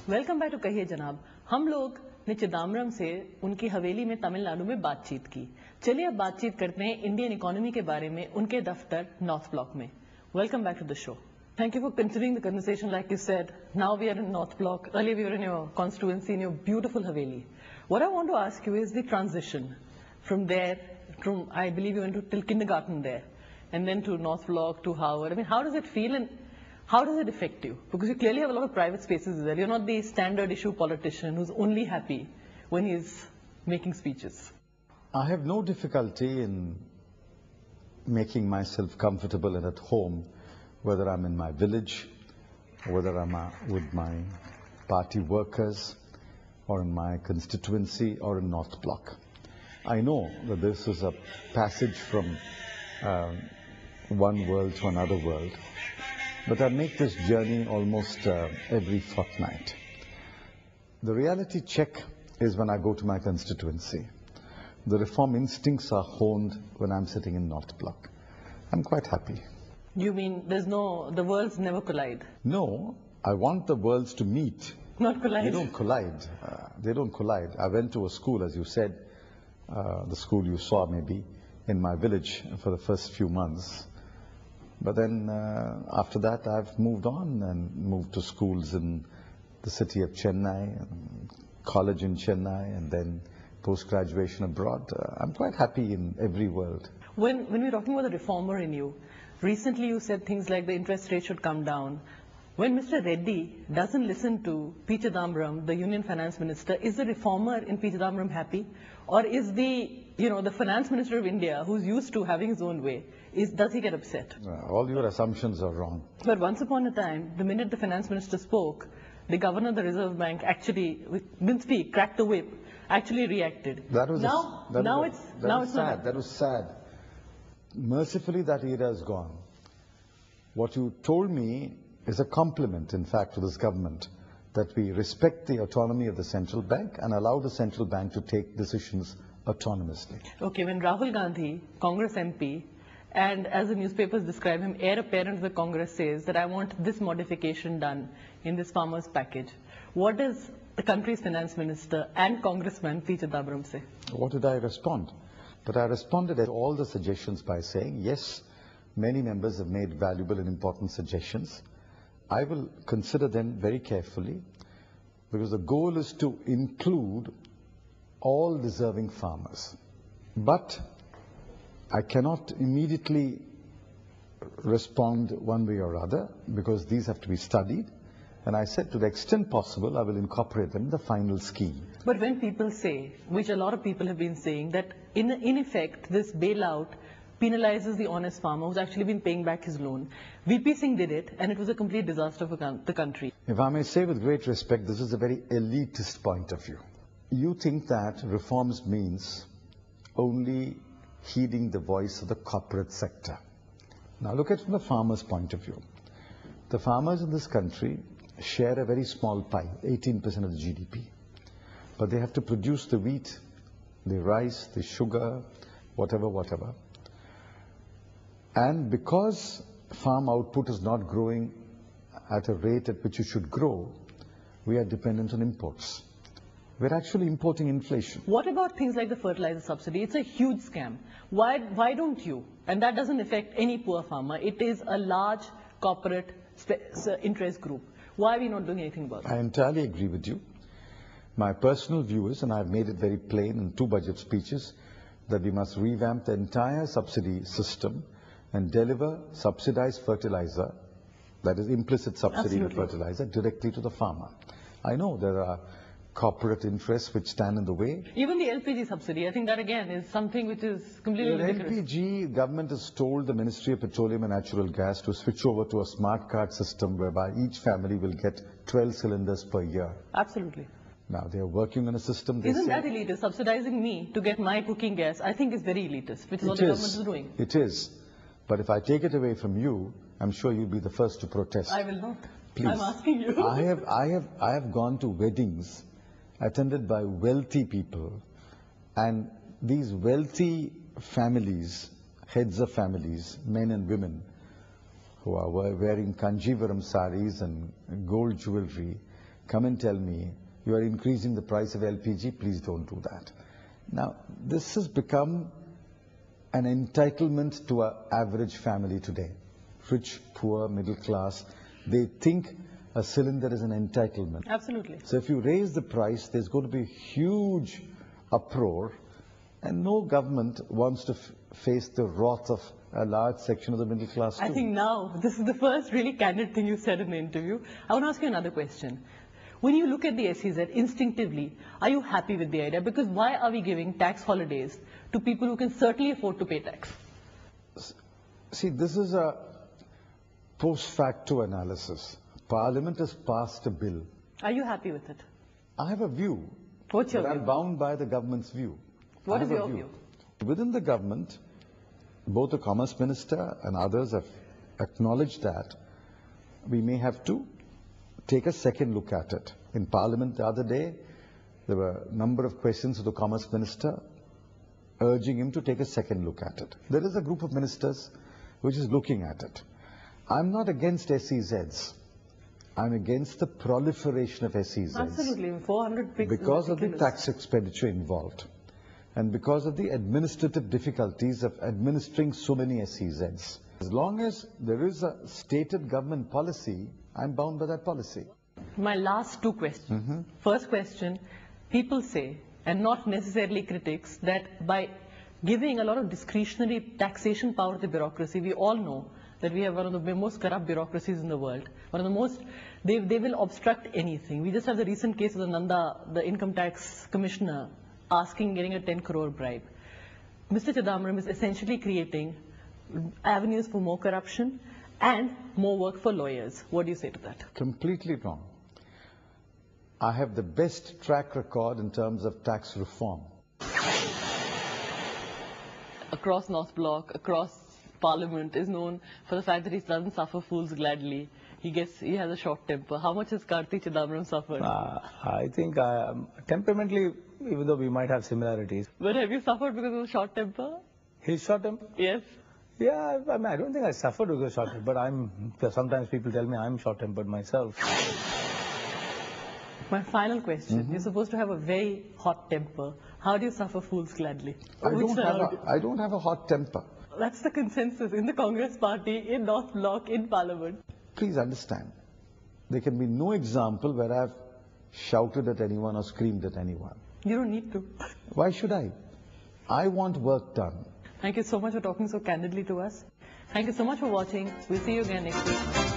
Welcome back to कहिए जनाब। हम लोग ने चिदम्बरम से उनकी हवेली में तमिलनाडु में बातचीत की। चलिए अब बातचीत करते हैं इंडियन इकोनॉमी के बारे में उनके दफ्तर नॉर्थ ब्लॉक में। Welcome back to the show. Thank you for continuing the conversation. Like you said, now we are in North Block. Earlier we were in your constituency, in your beautiful Haveli. What I want to ask you is the transition from there, I believe you went till kindergarten there, and then to North Block, to Howard. I mean, how does it feel and how does it affect you? Because you clearly have a lot of private spaces there. You're not the standard issue politician who's only happy when he's making speeches. I have no difficulty in making myself comfortable and at home, whether I'm in my village, whether I'm with my party workers, or in my constituency, or in North Block. I know that this is a passage from one world to another world, but I make this journey almost every fortnight. The reality check is when I go to my constituency. The reform instincts are honed when I'm sitting in North Block. I'm quite happy. You mean the worlds never collide? No, I want the worlds to meet. Not collide? They don't collide. They don't collide. I went to a school, as you said, the school you saw maybe in my village for the first few months. But then after that I've moved on and moved to schools in the city of Chennai, college in Chennai, and then post-graduation abroad. I'm quite happy in every world. When we're talking about the reformer in you, recently you said things like the interest rate should come down. When Mr. Reddy doesn't listen to P Chidambaram, the Union Finance Minister, is the reformer in P Chidambaram happy? Or is the Finance Minister of India, who's used to having his own way, does he get upset? All your assumptions are wrong. But once upon a time, the minute the Finance Minister spoke, the Governor of the Reserve Bank actually, didn't speak, cracked the whip, actually reacted. That was now it's sad. That was sad. Mercifully, that era is gone. What you told me is a compliment, in fact, to this government, that we respect the autonomy of the central bank and allow the central bank to take decisions autonomously. Okay, when Rahul Gandhi, Congress MP, and as the newspapers describe him, heir apparent of the Congress, says that I want this modification done in this farmers package, what does the country's finance minister and Congressman P Chidambaram say? What did I respond? But I responded to all the suggestions by saying, yes, many members have made valuable and important suggestions. I will consider them very carefully, because the goal is to include all deserving farmers. But I cannot immediately respond one way or other, because these have to be studied. And I said, to the extent possible, I will incorporate them in the final scheme. But when people say, which a lot of people have been saying, that in effect, this bailout penalizes the honest farmer who's actually been paying back his loan. VP Singh did it, and it was a complete disaster for the country. If I may say with great respect, this is a very elitist point of view. You think that reforms means only heeding the voice of the corporate sector. Now look at it from the farmer's point of view. The farmers in this country share a very small pie, 18% of the GDP. But they have to produce the wheat, the rice, the sugar, whatever. And because farm output is not growing at a rate at which it should grow, we are dependent on imports. We're actually importing inflation. What about things like the fertilizer subsidy? It's a huge scam. Why don't you? And that doesn't affect any poor farmer. It is a large corporate interest group. Why are we not doing anything about it? I entirely agree with you. My personal view is, and I've made it very plain in 2 budget speeches, that we must revamp the entire subsidy system and deliver subsidized fertilizer, that is implicit subsidy to fertilizer, directly to the farmer. I know there are corporate interests which stand in the way. Even the LPG subsidy, I think that again is something which is completely ridiculous. LPG, government has told the Ministry of Petroleum and Natural Gas to switch over to a smart card system whereby each family will get 12 cylinders per year. Absolutely. Now they are working on a system. Isn't that elitist? Subsidizing me to get my cooking gas, I think is very elitist, which is what the government is doing. It is. But if I take it away from you, I'm sure you'll be the first to protest. I will not. Please. I'm asking you. I have gone to weddings attended by wealthy people, and these wealthy families, heads of families, men and women, who are wearing Kanjivaram saris and gold jewelry, come and tell me, you are increasing the price of LPG, please don't do that. Now, this has become an entitlement to an average family today. Rich, poor, middle class, they think a cylinder is an entitlement. Absolutely. So if you raise the price, there's going to be huge uproar, and no government wants to face the wrath of a large section of the middle class too. I think now, this is the first really candid thing you said in the interview. I want to ask you another question. When you look at the SEZ instinctively, are you happy with the idea? Because why are we giving tax holidays to people who can certainly afford to pay tax? See, this is a post facto analysis. Parliament has passed a bill. Are you happy with it? I have a view. What's your but view? I'm bound by the government's view. What is your view? Within the government, both the Commerce Minister and others have acknowledged that we may have to take a second look at it. In Parliament the other day, there were a number of questions to the Commerce Minister urging him to take a second look at it. There is a group of ministers which is looking at it. I'm not against SEZs. I'm against the proliferation of SEZs. Absolutely, 400 big. Because of the tax expenditure involved and because of the administrative difficulties of administering so many SEZs. As long as there is a stated government policy, I'm bound by that policy. My last two questions. First question, people say, and not necessarily critics, that by giving a lot of discretionary taxation power to the bureaucracy, we all know that we have one of the most corrupt bureaucracies in the world. One of the most, they will obstruct anything. We just have the recent case of the Nanda, the income tax commissioner, getting a 10 crore bribe. Mr. Chidambaram is essentially creating avenues for more corruption and more work for lawyers. What do you say to that? Completely wrong. I have the best track record in terms of tax reform. Across North Block, across Parliament, is known for the fact that he doesn't suffer fools gladly. He has a short temper. How much has Karti Chidambaram suffered? I think temperamentally, even though we might have similarities. But have you suffered because of a short temper? His short temper? Yes. Yeah, I mean, I don't think I suffered because of short temper, but sometimes people tell me I'm short-tempered myself. My final question. You're supposed to have a very hot temper. How do you suffer fools gladly? I don't have a hot temper. That's the consensus in the Congress party, in North Block, in Parliament. Please understand, there can be no example where I've shouted at anyone or screamed at anyone. You don't need to. Why should I? I want work done. Thank you so much for talking so candidly to us. Thank you so much for watching. We'll see you again next week.